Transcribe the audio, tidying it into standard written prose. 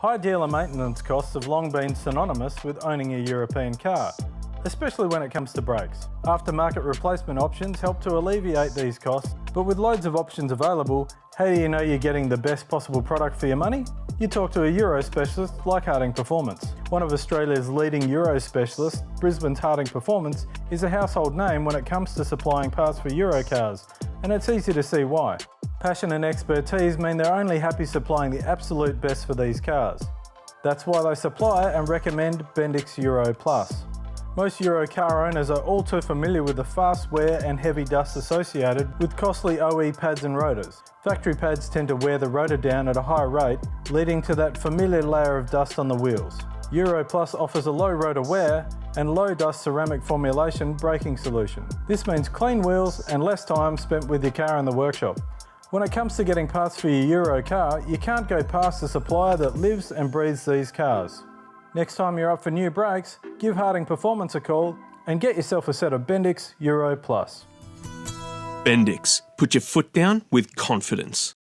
High dealer maintenance costs have long been synonymous with owning a European car, especially when it comes to brakes. Aftermarket replacement options help to alleviate these costs, but with loads of options available, how do you know you're getting the best possible product for your money? You talk to a Euro specialist like Harding Performance. One of Australia's leading Euro specialists, Brisbane's Harding Performance, is a household name when it comes to supplying parts for Euro cars, and it's easy to see why. Passion and expertise mean they're only happy supplying the absolute best for these cars. That's why they supply and recommend Bendix Euro Plus. Most Euro car owners are all too familiar with the fast wear and heavy dust associated with costly OE pads and rotors. Factory pads tend to wear the rotor down at a high rate, leading to that familiar layer of dust on the wheels. Euro Plus offers a low rotor wear and low dust ceramic formulation braking solution. This means clean wheels and less time spent with your car in the workshop. When it comes to getting parts for your Euro car, you can't go past a supplier that lives and breathes these cars. Next time you're up for new brakes, give Harding Performance a call and get yourself a set of Bendix Euro Plus. Bendix. Put your foot down with confidence.